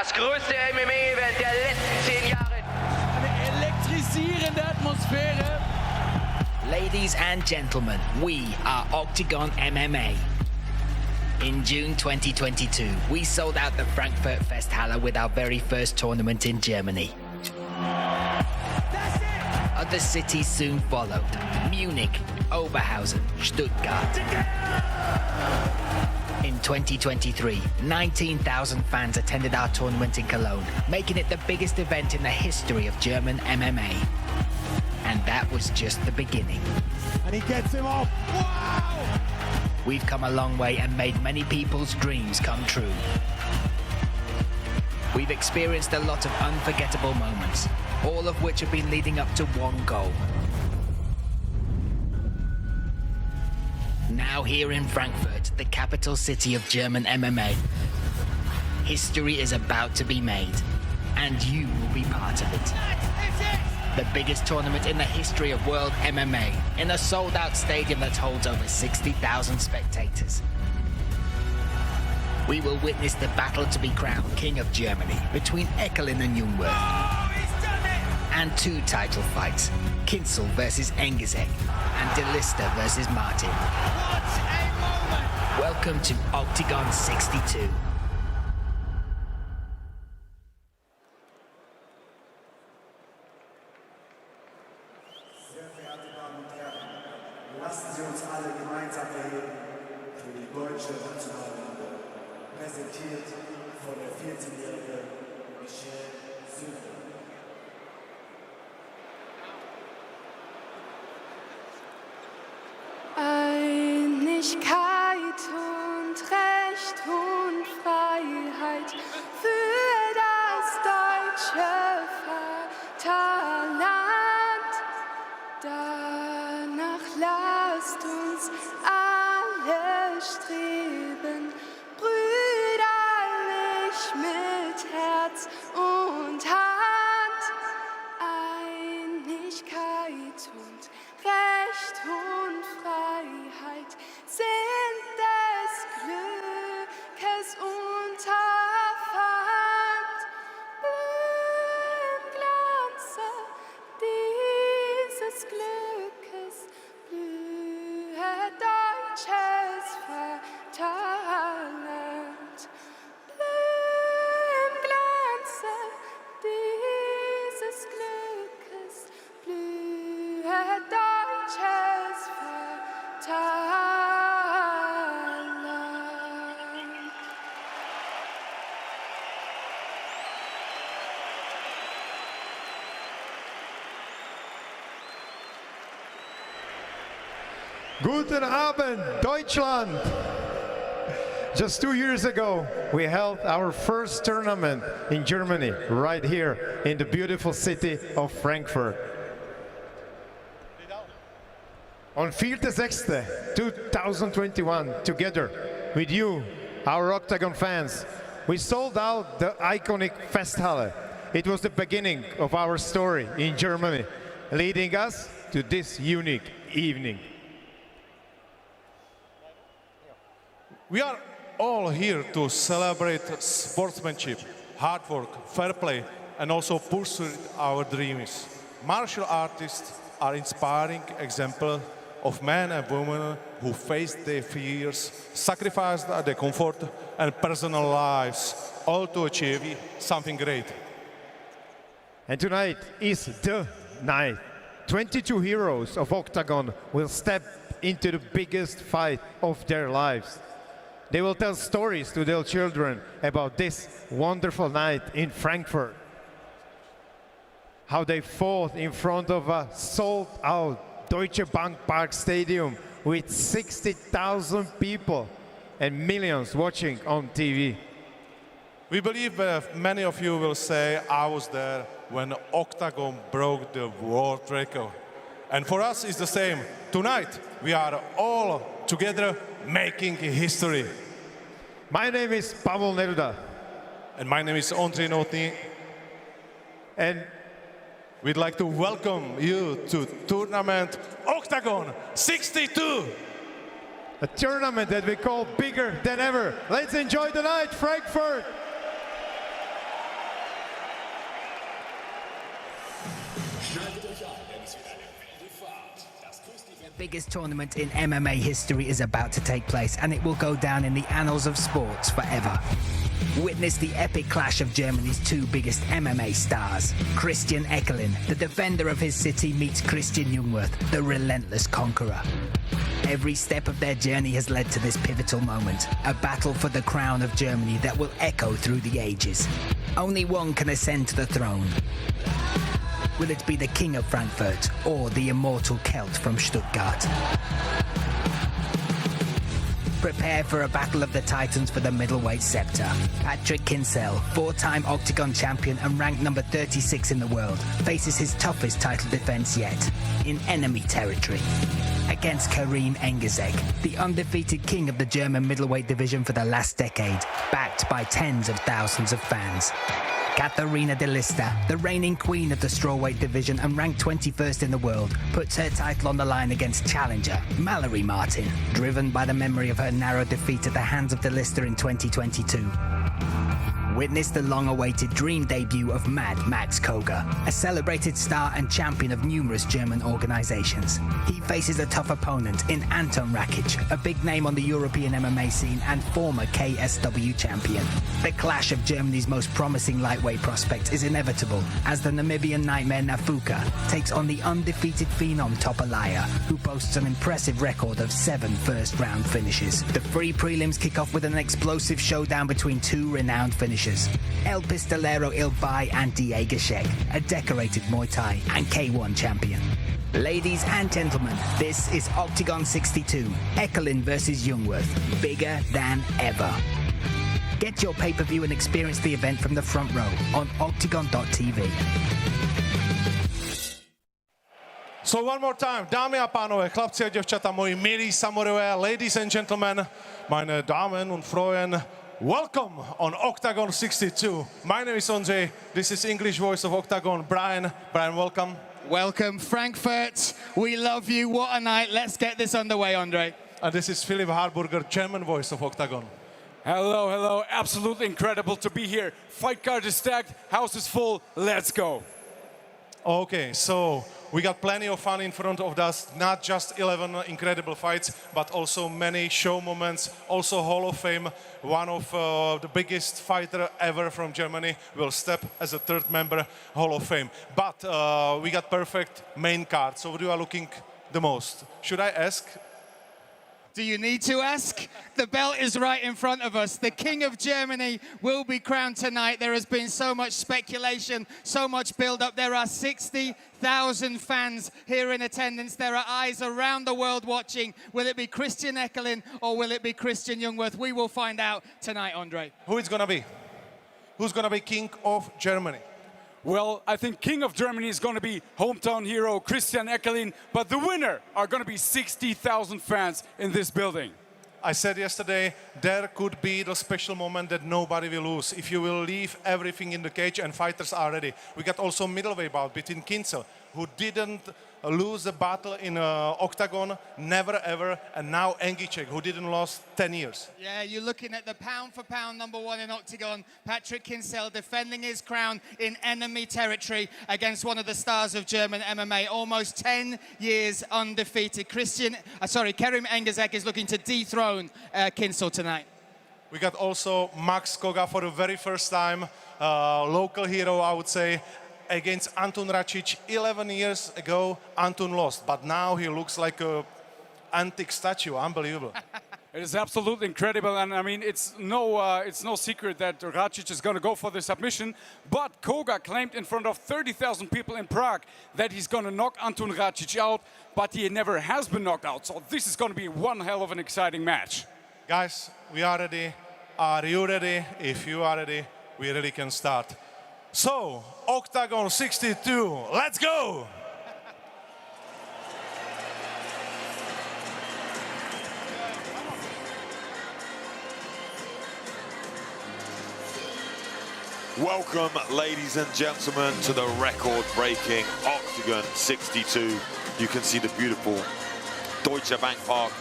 Das größte MMA-Event der letzten 10 Jahre. Eine elektrisierende Atmosphäre. Ladies and gentlemen, we are Octagon MMA. In June 2022, we sold out the Frankfurt Festhalle with our very first tournament in Germany. Other cities soon followed: Munich, Oberhausen, Stuttgart. In 2023, 19,000 fans attended our tournament in Cologne, making it the biggest event in the history of German MMA. And that was just the beginning. And he gets him off. Wow! We've come a long way and made many people's dreams come true. We've experienced a lot of unforgettable moments, all of which have been leading up to one goal. Now here in Frankfurt, the capital city of German MMA, history is about to be made, and you will be part of it. The biggest tournament in the history of world MMA, in a sold-out stadium that holds over 60,000 spectators. We will witness the battle to be crowned King of Germany between Eckelin and Jungwirth. Oh, he's done it! And 2 title fights, Kinsel versus Deiga-Scheck and Delista versus Martin. What a moment! Welcome to Octagon 62. Sehr verehrte Damen und Herren, lassen Sie uns alle gemeinsam erheben für die deutsche Nationalhymne, präsentiert von der 14-jährigen Michelle Sünder. Einigkeit und Recht und Freiheit für das deutsche Vaterland. Danach lasst uns alle streben, brüderlich mit Herz und Hand. Einigkeit und Recht und Freiheit sind des Glückes Unterpfand. Im Glanze dieses Glückes blühe deutsches Vaterland. Im Glanze dieses Glückes blühe deutsches Vaterland. Guten Abend, Deutschland! Just 2 years ago, we held our first tournament in Germany, right here in the beautiful city of Frankfurt. On 4.6.2021, together with you, our Octagon fans, we sold out the iconic Festhalle. It was the beginning of our story in Germany, leading us to this unique evening. We are all here to celebrate sportsmanship, hard work, fair play, and also pursue our dreams. Martial artists are inspiring examples of men and women who faced their fears, sacrificed their comfort and personal lives, all to achieve something great. And tonight is the night. 22 heroes of Octagon will step into the biggest fight of their lives. They will tell stories to their children about this wonderful night in Frankfurt. How they fought in front of a sold-out Deutsche Bank Park Stadium with 60,000 people and millions watching on TV. We believe many of you will say, I was there when Octagon broke the world record. And for us, it's the same. Tonight, we are all together making history. My name is Pavel Neruda. And my name is Ondřej Notný. And we'd like to welcome you to tournament Octagon 62. A tournament that we call bigger than ever. Let's enjoy the night, Frankfurt. The biggest tournament in MMA history is about to take place, and it will go down in the annals of sports forever. Witness the epic clash of Germany's two biggest MMA stars. Christian Eckelin, the defender of his city, meets Christian Jungwirth, the relentless conqueror. Every step of their journey has led to this pivotal moment, a battle for the crown of Germany that will echo through the ages. Only one can ascend to the throne. Will it be the King of Frankfurt or the immortal Celt from Stuttgart? Prepare for a battle of the titans for the middleweight scepter. Patrick Kinsell, four-time Octagon champion and ranked number 36 in the world, faces his toughest title defense yet, in enemy territory. Against Karim Engizek, the undefeated king of the German middleweight division for the last decade, backed by tens of thousands of fans. Katharina de Lista, the reigning queen of the strawweight division and ranked 21st in the world, puts her title on the line against challenger Mallory Martin, driven by the memory of her narrow defeat at the hands of de Lista in 2022. Witness the long-awaited dream debut of Mad Max Koga, a celebrated star and champion of numerous German organizations. He faces a tough opponent in Anton Rakic, a big name on the European MMA scene and former KSW champion. The clash of Germany's most promising lightweight prospects is inevitable, as the Namibian nightmare Nafuka takes on the undefeated phenom Topalaya, who boasts an impressive record of 7 first-round finishes. The free prelims kick off with an explosive showdown between two renowned finishers, El Pistolero Ilbay and Deiga-Scheck, a decorated Muay Thai and K1 champion. Ladies and gentlemen, this is Octagon 62, Eckelin versus Jungwirth, bigger than ever. Get your pay-per-view and experience the event from the front row on octagon.tv. So one more time, dámy a pánové, chlapci a děvčata, moji milí samurajové, ladies and gentlemen, meine Damen und Frauen, welcome on Octagon 62. My name is Ondřej, this is English voice of Octagon, Brian. Brian, welcome. Welcome, Frankfurt. We love you. What a night. Let's get this underway, Ondřej. And this is Philipp Harburger, German voice of Octagon. Hello, hello. Absolutely incredible to be here. Fight card is stacked, house is full. Let's go. Okay, so we got plenty of fun in front of us, not just 11 incredible fights, but also many show moments, also Hall of Fame. One of the biggest fighter ever from Germany will step as a third member Hall of Fame. But we got perfect main card, so what you are looking the most? Should I ask? Do you need to ask? The belt is right in front of us. The King of Germany will be crowned tonight. There has been so much speculation, so much build-up. There are 60,000 fans here in attendance. There are eyes around the world watching. Will it be Christian Eckelin or will it be Christian Jungwirth? We will find out tonight, Ondřej. Who it's gonna be? Who's gonna be King of Germany? Well, I think King of Germany is going to be hometown hero Christian Eckelin, but the winner are going to be 60,000 fans in this building. I said yesterday, there could be the special moment that nobody will lose if you will leave everything in the cage and fighters are ready. We got also middleweight bout between Kinsell, who didn't lose a battle in Octagon, never ever, and now Engizek, who didn't lose 10 years. Yeah, you're looking at the pound-for-pound #1 in Octagon, Patrick Kinsell, defending his crown in enemy territory against one of the stars of German MMA, almost 10 years undefeated. Karim Engizek is looking to dethrone Kinsell tonight. We got also Max Koga for the very first time, local hero, I would say, against Anton Rakic. 11 years ago, Anton lost, but now he looks like an antique statue. Unbelievable. It is absolutely incredible, and I mean, it's no secret that Rakic is going to go for the submission, but Koga claimed in front of 30,000 people in Prague that he's going to knock Anton Rakic out, but he never has been knocked out, so this is going to be one hell of an exciting match. Guys, we are ready. Are you ready? If you are ready, we really can start. So, Octagon 62, let's go! Welcome, ladies and gentlemen, to the record-breaking Octagon 62. You can see the beautiful Deutsche Bank Park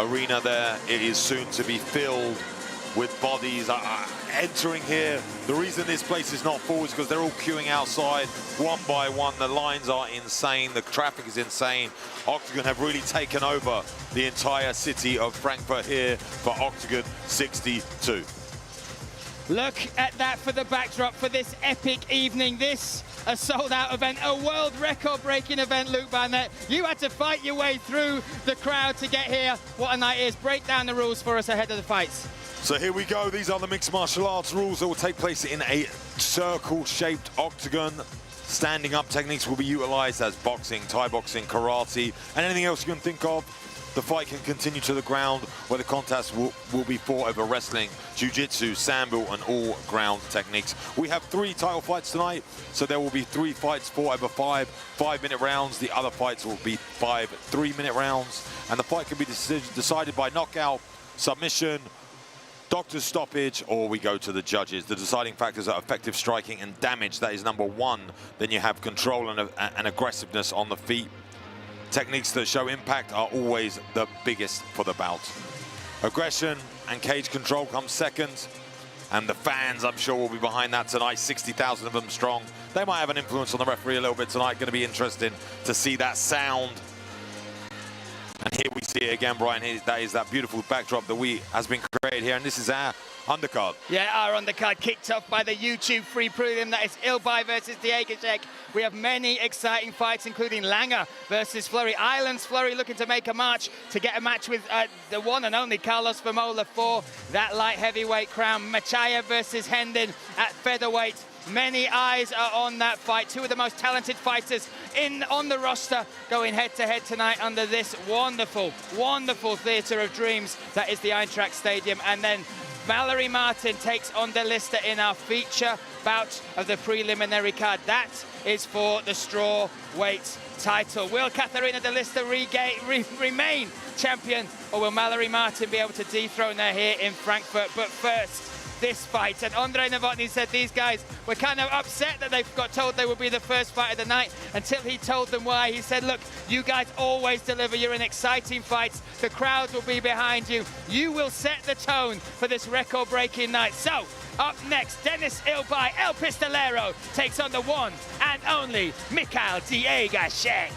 arena there. It is soon to be filled with bodies entering here. The reason this place is not full is because they're all queuing outside one by one. The lines are insane. The traffic is insane. Octagon have really taken over the entire city of Frankfurt here for Octagon 62. Look at that for the backdrop for this epic evening. This, a sold-out event, a world record-breaking event, Luke Barnett. You had to fight your way through the crowd to get here. What a night it is. Break down the rules for us ahead of the fights. So here we go. These are the mixed martial arts rules that will take place in a circle-shaped octagon. Standing up techniques will be utilized as boxing, Thai boxing, karate, and anything else you can think of. The fight can continue to the ground, where the contest will be fought over wrestling, jiu-jitsu, sambo, and all ground techniques. We have 3 title fights tonight, so there will be 3 fights fought over 5 5-minute rounds. The other fights will be 5 3-minute rounds, and the fight can be decided by knockout, submission, doctor's stoppage, or we go to the judges. The deciding factors are effective striking and damage. That is number 1. Then you have control and aggressiveness on the feet. Techniques that show impact are always the biggest for the bout. Aggression and cage control comes second, and the fans, I'm sure, will be behind that tonight. 60,000 of them strong. They might have an influence on the referee a little bit tonight. Going to be interesting to see that sound. And here we see it again, Brian. That is that beautiful backdrop that has been created here, and this is our undercard. Yeah, our undercard kicked off by the YouTube free prelim. That is Ilbay versus Deiga-Scheck. We have many exciting fights, including Langer versus Fleury. Islands Fleury looking to make a march to get a match with the one and only Carlos Vermola for that light heavyweight crown. Machaya versus Hendon at featherweight. Many eyes are on that fight. 2 of the most talented fighters on the roster going head-to-head tonight under this wonderful, wonderful theatre of dreams that is the Eintracht Stadium. And then Mallory Martin takes on Delista in our feature bout of the preliminary card. That is for the straw weight title. Will Katharina Delista remain champion, or will Mallory Martin be able to dethrone her here in Frankfurt? But first, this fight. And Andrei Novotny said these guys were kind of upset that they got told they would be the first fight of the night until he told them why. He said, look, you guys always deliver. You're in exciting fights. The crowd will be behind you. You will set the tone for this record-breaking night. So, up next, Dennis Ilbay, El Pistolero, takes on the one and only Mikhail Deiga-Scheck.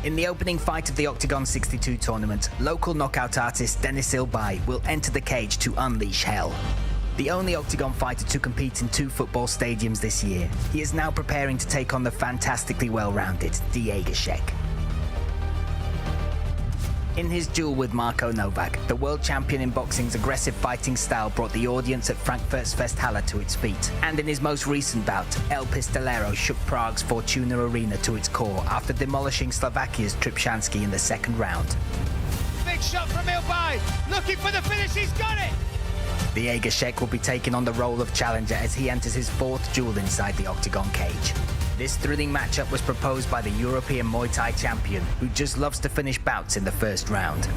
In the opening fight of the Octagon 62 tournament, local knockout artist Dennis Ilbay will enter the cage to unleash hell. The only Octagon fighter to compete in 2 football stadiums this year, he is now preparing to take on the fantastically well-rounded Deiga-Scheck. In his duel with Marko Novak, the world champion in boxing's aggressive fighting style brought the audience at Frankfurt's Festhalle to its feet. And in his most recent bout, El Pistolero shook Prague's Fortuna Arena to its core after demolishing Slovakia's Tripshansky in the 2nd round. Big shot from Ilbay, looking for the finish, he's got it! Deiga-Scheck will be taking on the role of challenger as he enters his 4th duel inside the Octagon cage. This thrilling matchup was proposed by the European Muay Thai champion, who just loves to finish bouts in the 1st round.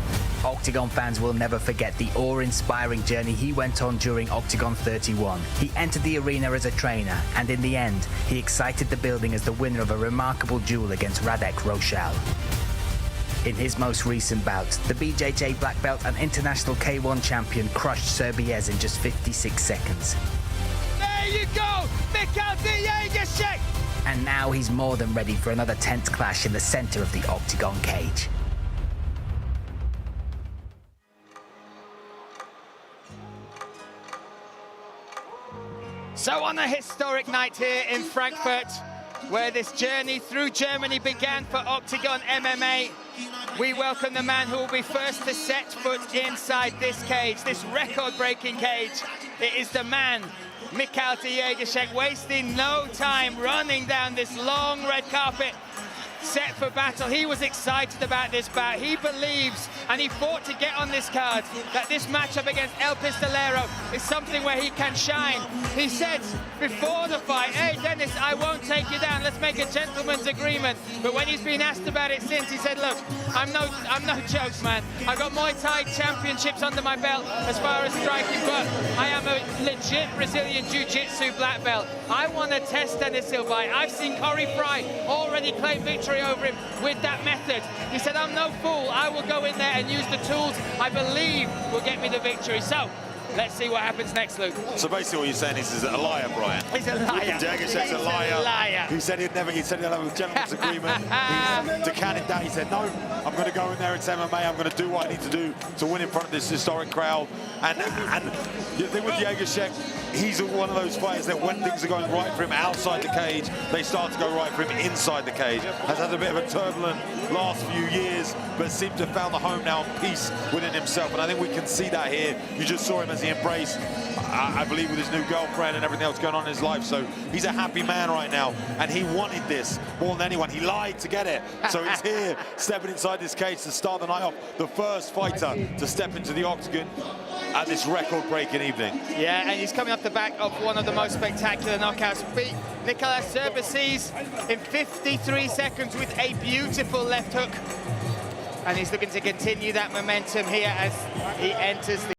Octagon fans will never forget the awe-inspiring journey he went on during Octagon 31. He entered the arena as a trainer, and in the end, he excited the building as the winner of a remarkable duel against Radek Rochal. In his most recent bout, the BJJ black belt and international K1 champion crushed Serbiez in just 56 seconds. There you go, Mikhail Deiga-Scheck! And now he's more than ready for another tense clash in the center of the Octagon cage. So on a historic night here in Frankfurt, where this journey through Germany began for Octagon MMA, we welcome the man who will be first to set foot inside this cage, this record-breaking cage. It is the man, Mikhail Deiga-Scheck, wasting no time running down this long red carpet, set for battle. He was excited about this bout. He believes, and he fought to get on this card, that this matchup against El Pistolero is something where he can shine. He said before the fight, hey Dennis, I won't take you down, let's make a gentleman's agreement. But when he's been asked about it since, he said, look, I'm no joke, man. I've got Muay Thai championships under my belt as far as striking, but I am a legit Brazilian Jiu-Jitsu black belt. I want to test Dennis Ilbay. I've seen Corey Fry already claim victory over him with that method. He said, I'm no fool. I will go in there and use the tools I believe will get me the victory. So, let's see what happens next, Luke. So basically what you're saying is he's a liar, Brian. He's a liar. Deiga-Scheck's a liar. He said he'll have a gentleman's agreement. He's decanted down. He said, no, I'm going to go in there. It's MMA. I'm going to do what I need to do to win in front of this historic crowd. And the thing with Deiga-Scheck, he's one of those fighters that when things are going right for him outside the cage, they start to go right for him inside the cage. Has had a bit of a turbulent last few years, but seems to have found the home now and peace within himself. And I think we can see that here. You just saw him as he embraced, I believe, with his new girlfriend and everything else going on in his life. So he's a happy man right now, and he wanted this more than anyone. He lied to get it. So he's here, stepping inside this cage to start the night off. The first fighter to step into the octagon at this record-breaking evening. Yeah, and he's coming off the back of one of the most spectacular knockouts. Beat Nicolas Serbesis in 53 seconds with a beautiful left hook. And he's looking to continue that momentum here as he enters the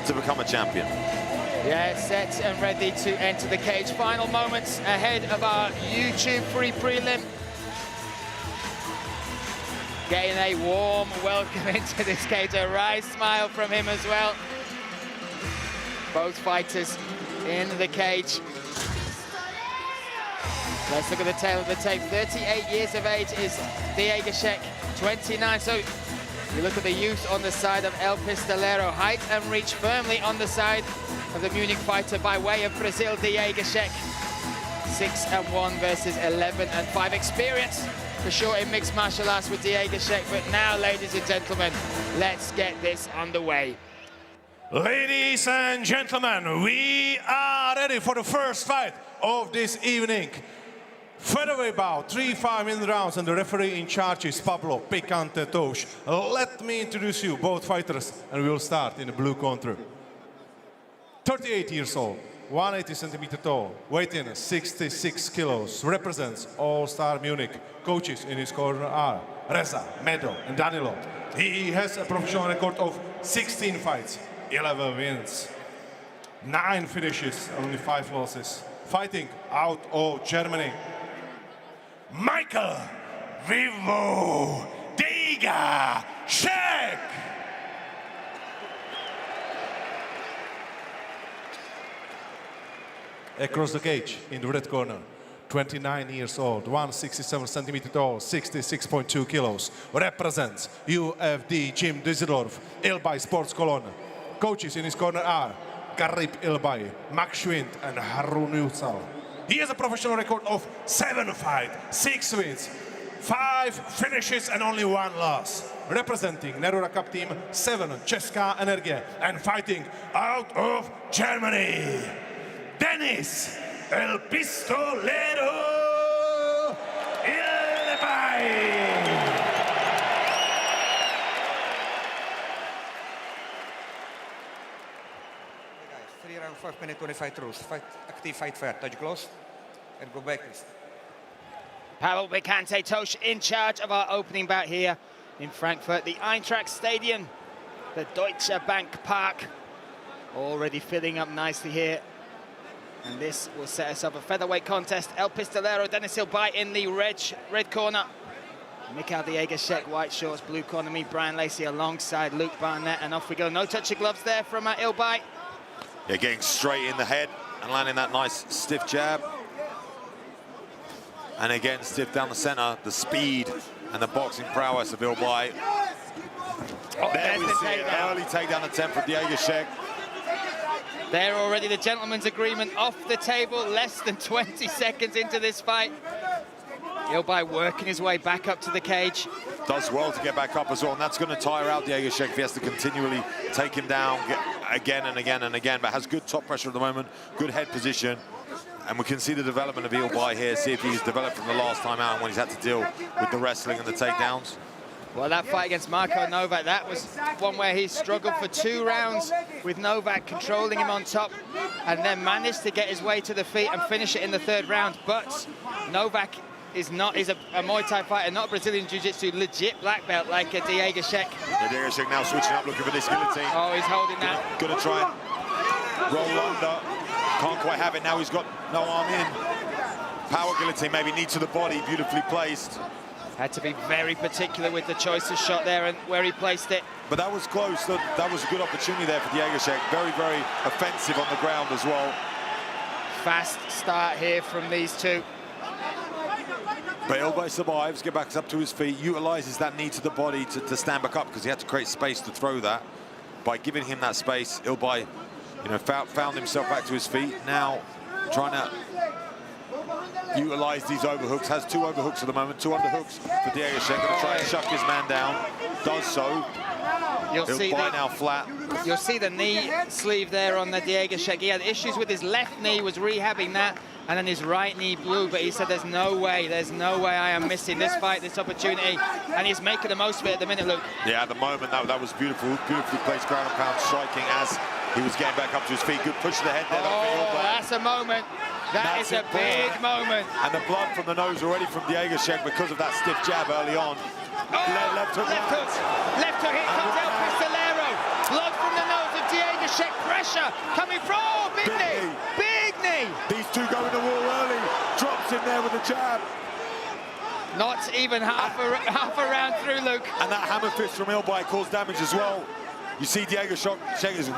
to become a champion. Yeah, set and ready to enter the cage. Final moments ahead of our YouTube free prelim. Getting a warm welcome into this cage, a wry smile from him as well. Both fighters in the cage. Let's look at the tail of the tape. 38 years of age is Deiga-Scheck, 29. So you look at the youth on the side of El Pistolero. Height and reach firmly on the side of the Munich fighter by way of Brazil, Deiga-Scheck. 6-1 versus 11-5. Experience for sure in mixed martial arts with Deiga-Scheck. But now, ladies and gentlemen, let's get this underway. Ladies and gentlemen, we are ready for the first fight of this evening. Featherweight bout, 3 5-minute rounds, and the referee in charge is Pablo Picante Tosh. Let me introduce you, both fighters, and we will start in the blue corner. 38 years old, 180 centimeters tall, weighing 66 kilos, represents All-Star Munich. Coaches in his corner are Reza, Medo, and Danilo. He has a professional record of 16 fights, 11 wins. 9 finishes, only 5 losses. Fighting out of Germany, Michael Vivo Deiga-Scheck. Across the cage in the red corner, 29 years old, 167 centimeter tall, 66.2 kilos, represents UFD Gym Düsseldorf, Ilbay Sports Cologne. Coaches in his corner are Garib Ilbay, Max Schwind and Harun Yüksel. He has a professional record of 7 fights, 6 wins, 5 finishes and only 1 loss. Representing Nerura Cup Team 7, Česká Energie, and fighting out of Germany, Dennis El Pistolero Ilbay. Guys, 3 rounds, 5 minutes, 25 rules. Fight active, fight fair. Touch close and go back. Pavel Bekante Tosh in charge of our opening bout here in Frankfurt, the Eintracht Stadium, the Deutsche Bank Park, already filling up nicely here. And this will set us up a featherweight contest. El Pistolero, Dennis Ilbay in the red corner. Mikhail Deiga-Scheck, white shorts, blue corner, me, Brian Lacey alongside Luke Barnett. And off we go. No touchy gloves there from Ilbay. Yeah, getting straight in the head and landing that nice stiff jab. And again, stiff down the center, the speed and the boxing prowess of Ilbay. Oh, there we see it, early takedown attempt from Deiga-Scheck. There already, the gentleman's agreement off the table, less than 20 seconds into this fight. Ilbay working his way back up to the cage. Does well to get back up as well, and that's going to tire out Deiga-Scheck if he has to continually take him down again and again and again, but has good top pressure at the moment, good head position. And we can see the development of Ilbay here, see if he's developed from the last time out and when he's had to deal with the wrestling and the takedowns. Well, that fight against Marko Novak, that was one where he struggled for 2 rounds with Novak controlling him on top and then managed to get his way to the feet and finish it in the 3rd round. But Novak is a Muay Thai fighter, not Brazilian Jiu-Jitsu, legit black belt like a Deiga-Scheck. Yeah, Deiga-Scheck now switching up, looking for this guillotine. Oh, he's holding that. Gonna try and roll under. Can't quite have it, now he's got no arm in. Power guillotine, maybe knee to the body, beautifully placed. Had to be very particular with the choice of shot there and where he placed it. But that was close. That was a good opportunity there for Deiga-Scheck. Very, very offensive on the ground as well. Fast start here from these two. But Ilbay survives, get back up to his feet, utilises that knee to the body to stand back up because he had to create space to throw that. By giving him that space, Ilbay, found himself back to his feet. Now trying to utilise these overhooks, has 2 overhooks at the moment, 2 underhooks for Deiga-Scheck, going to try and chuck his man down, does so. You'll see now flat. You'll see the knee sleeve there on the Deiga-Scheck. He had issues with his left knee, was rehabbing that, and then his right knee blew, but he said there's no way I am missing this fight, this opportunity, and he's making the most of it at the minute, Luke. Yeah, at the moment, that was beautifully placed ground and pound striking as he was getting back up to his feet. Good push to the head there. Oh, that's a moment. That is a big moment. And the blood from the nose already from Deiga-Scheck because of that stiff jab early on. Left hook. Left hook. Left hook. Here comes El Pistolero. Blood from the nose of Deiga-Scheck. Pressure coming from. Oh, big knee. Big knee. These two go in the wall early. Drops in there with a jab. Not even half a round through, Luke. And that hammer fist from Ilbay caused damage as well. You see Deiga-Scheck is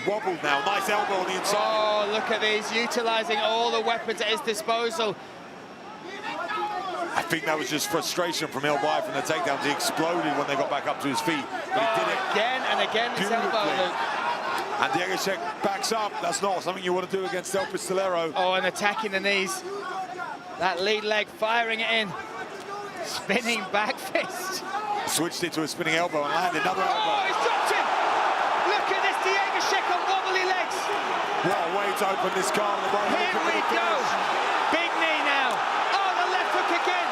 wobbled now. Nice elbow on the inside. Oh, look at these, utilising all the weapons at his disposal. I think that was just frustration from Ilbay from the takedowns. He exploded when they got back up to his feet. But he did it again and again, his elbow, Luke. And Deiga-Scheck backs up. That's not something you want to do against El Pistolero. Oh, and attacking the knees. That lead leg, firing it in. Spinning back fist. Switched it to a spinning elbow and landed another elbow. Oh, he's dropped him! Look at this Deiga-Scheck on wobbly legs. What a way to open this card. Here we go. Big knee now. Oh, the left hook again.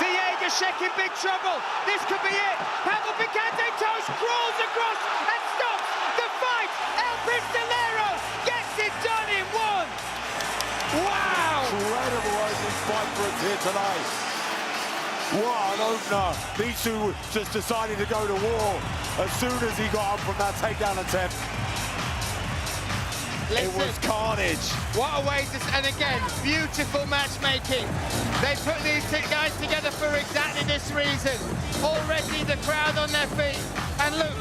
Deiga-Scheck in big trouble. This could be it. Pavel Bekante Tosh crawls across and stops the fight. El Pistolero gets it done in 1. Wow. Incredible opening fight for us here tonight. What an opener. These two just decided to go to war as soon as he got up from that takedown attempt. Listen. It was carnage. What a way to... And again, beautiful matchmaking. They put these guys together for exactly this reason. Already the crowd on their feet. And look,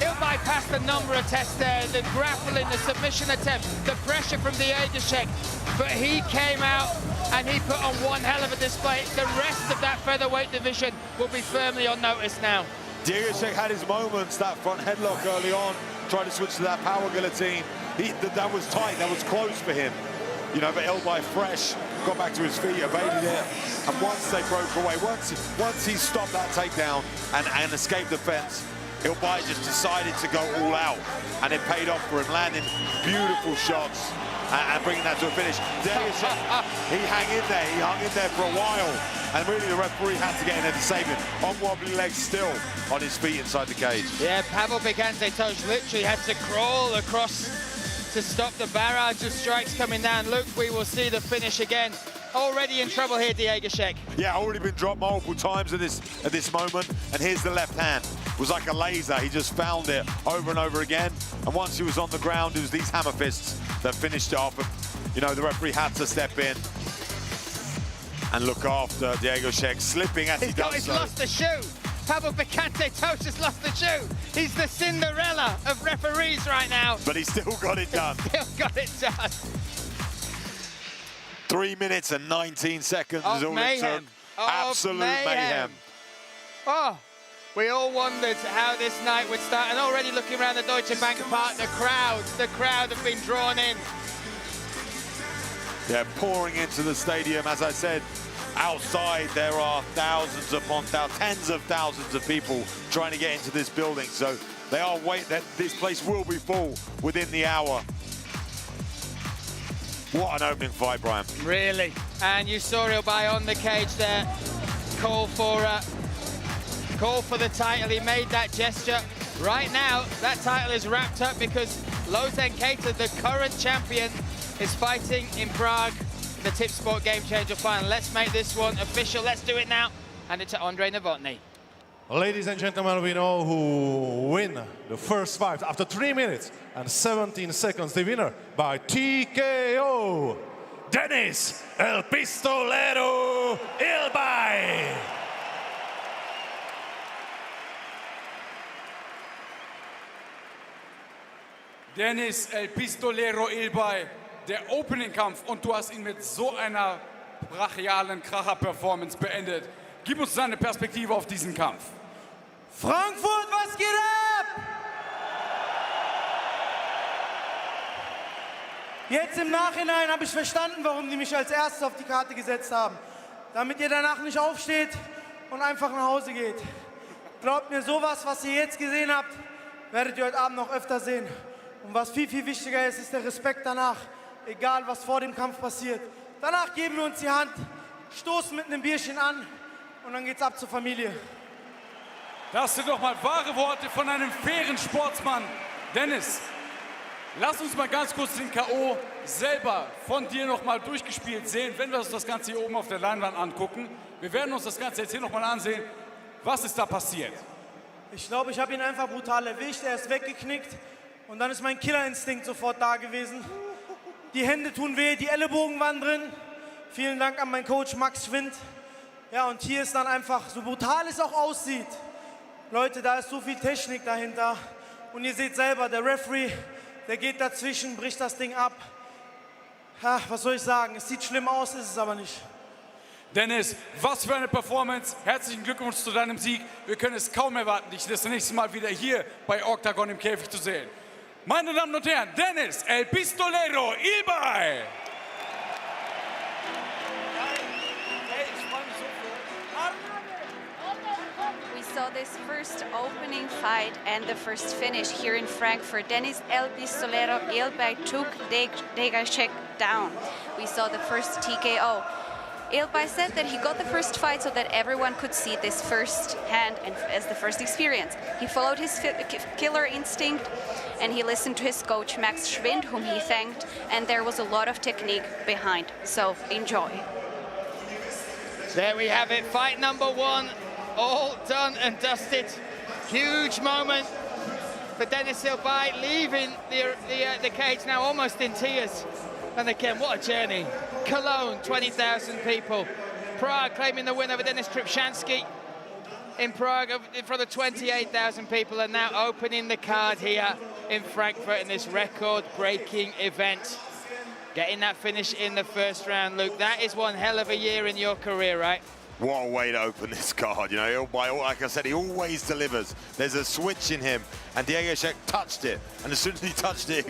Ilbay passed a number of tests there. The grappling, the submission attempt, the pressure from Deiga-Scheck. But he came out and he put on one hell of a display. The rest of that featherweight division will be firmly on notice now. Deiga-Scheck had his moments, that front headlock early on, tried to switch to that power guillotine. That was tight, that was close for him. You know, but Ilbay fresh, got back to his feet, evaded it. And once they broke away, once he stopped that takedown and escaped the fence, Ilbay just decided to go all out. And it paid off for him, landing beautiful shots and bringing that to a finish. Deiga-Scheck, he hung in there for a while. And really the referee had to get in there to save him. On wobbly legs still, on his feet inside the cage. Yeah, Pavel Picante-Tosh literally had to crawl across to stop the barrage of strikes coming down. Look, we will see the finish again. Already in trouble here, Deiga-Scheck. Yeah, already been dropped multiple times at this moment. And here's the left hand. It was like a laser. He just found it over and over again. And once he was on the ground, it was these hammer fists that finished it off. And, you know, the referee had to step in and look after Deiga-Scheck, slipping as he does He's so. lost the shoe. Pavel Picante-Tosh has lost the shoe. He's the Cinderella of referees right now. But he still got it done. Still got it done. 3 minutes and 19 seconds is all it took. Absolute mayhem. Oh, we all wondered how this night would start. And already looking around the Deutsche Bank Park, the crowd have been drawn in. Yeah, pouring into the stadium. As I said, outside there are thousands upon thousands, tens of thousands of people trying to get into this building. So they are waiting that this place will be full within the hour. What an opening fight, Brian. Really. And you saw Ilbay on the cage there. Call for the title. He made that gesture. Right now, that title is wrapped up because Lozen Keita, the current champion, is fighting in Prague, the Tip Sport Game Changer final. Let's make this one official. Let's do it now. Hand it to Andrei Novotny. Ladies and gentlemen, we know who win the first fight after 3 minutes and 17 seconds. The winner by TKO, Denis El Pistolero Ilbay. Denis El Pistolero Ilbay, der Opening-Kampf, und du hast ihn mit so einer brachialen Kracher-Performance beendet. Gib uns deine Perspektive auf diesen Kampf. Frankfurt, was geht ab? Jetzt im Nachhinein habe ich verstanden, warum die mich als erstes auf die Karte gesetzt haben. Damit ihr danach nicht aufsteht und einfach nach Hause geht. Glaubt mir, sowas, was ihr jetzt gesehen habt, werdet ihr heute Abend noch öfter sehen. Und was viel, viel wichtiger ist, ist der Respekt danach. Egal, was vor dem Kampf passiert. Danach geben wir uns die Hand, stoßen mit einem Bierchen an und dann geht's ab zur Familie. Das sind doch mal wahre Worte von einem fairen Sportsmann. Dennis, lass uns mal ganz kurz den K.O. selber von dir noch mal durchgespielt sehen, wenn wir uns das Ganze hier oben auf der Leinwand angucken. Wir werden uns das Ganze jetzt hier noch mal ansehen. Was ist da passiert? Ich glaube, ich habe ihn einfach brutal erwischt. Er ist weggeknickt und dann ist mein Killerinstinkt sofort da gewesen. Die Hände tun weh, die Ellenbogen waren drin. Vielen Dank an meinen Coach Max Schwind. Ja, und hier ist dann einfach, so brutal es auch aussieht, Leute, da ist so viel Technik dahinter. Und ihr seht selber, der Referee, der geht dazwischen, bricht das Ding ab. Ja, was soll ich sagen? Es sieht schlimm aus, ist es aber nicht. Dennis, was für eine Performance. Herzlichen Glückwunsch zu deinem Sieg. Wir können es kaum erwarten, dich das nächste Mal wieder hier bei Octagon im Käfig zu sehen. Meine Damen und Herren, Denis El Pistolero Ilbay. We saw this first opening fight and the first finish here in Frankfurt. Denis El Pistolero Ilbay took Deiga-Scheck down. We saw the first TKO. Ilbay said that he got the first fight so that everyone could see this first hand and as the first experience. He followed his killer instinct and he listened to his coach Max Schwind, whom he thanked, and there was a lot of technique behind. So enjoy. There we have it, fight number one, all done and dusted. Huge moment for Dennis Ilbay, leaving the cage now almost in tears. And again, what a journey. Cologne, 20,000 people. Prague claiming the win over Denis Trpšanský in Prague in front of 28,000 people, and now opening the card here in Frankfurt in this record-breaking event. Getting that finish in the first round, Luke. That is one hell of a year in your career, right? What a way to open this card, you know. Ilbay, like I said, he always delivers. There's a switch in him, and Deiga-Scheck touched it. And as soon as he touched it,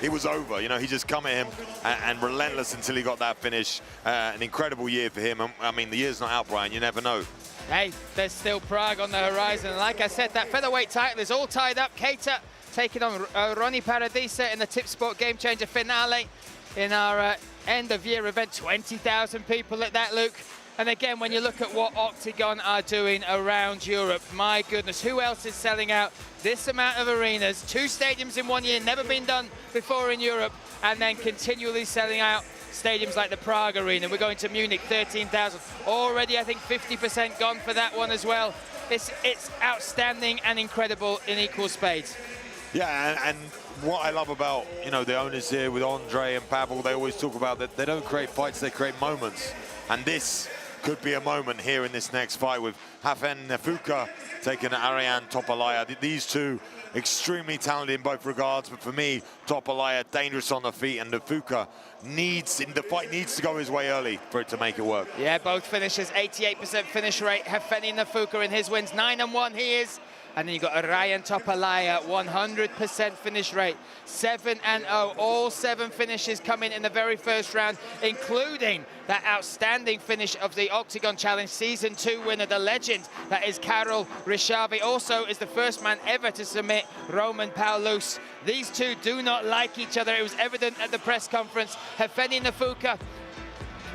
it was over. You know, he just come at him and relentless until he got that finish. An incredible year for him. I mean, the year's not out, Brian. You never know. Hey, there's still Prague on the horizon. And like I said, that featherweight title is all tied up. Keita taking on Ronnie Paradisa in the Tip Sport Game Changer finale in our end-of-year event. 20,000 people at that, Luke. And again, when you look at what Octagon are doing around Europe, my goodness, who else is selling out this amount of arenas? 2 stadiums in 1 year, never been done before in Europe, and then continually selling out stadiums like the Prague Arena. We're going to Munich, 13,000. Already, I think, 50% gone for that one as well. It's outstanding and incredible in equal spades. Yeah, and what I love about, you know, the owners here with Andre and Pavel, they always talk about that they don't create fights, they create moments. And this could be a moment here in this next fight with Hafen Nefuka taking Ariane Topalaya. These two extremely talented in both regards, but for me, Topalaya dangerous on the feet, and Nefuka the fight needs to go his way early for it to make it work. Yeah, both finishers, 88% finish rate. Hafeni Nefuka in his wins, 9-1 he is. And then you've got Ryan Topalaya, 100% finish rate, 7-0. All 7 finishes coming in the very first round, including that outstanding finish of the Octagon Challenge Season 2 winner, the legend that is Karol Rysavy. Also is the first man ever to submit Roman Paulus. These two do not like each other. It was evident at the press conference. Hafeni Nefuka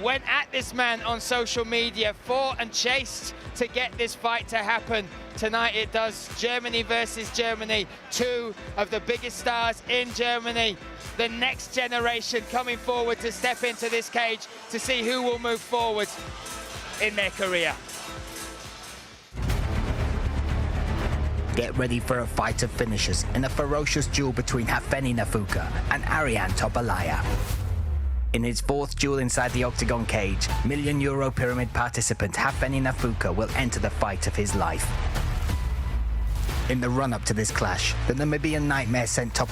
went at this man on social media, fought and chased to get this fight to happen. Tonight it does. Germany versus Germany. 2 of the biggest stars in Germany. The next generation coming forward to step into this cage to see who will move forward in their career. Get ready for a fight of finishers in a ferocious duel between Hafeni Nefuka and Ariane Topalaya. In his 4th duel inside the Octagon cage, €1 million pyramid participant Hafeni Nefuka will enter the fight of his life. In the run-up to this clash, the Namibian Nightmare sent Topalaya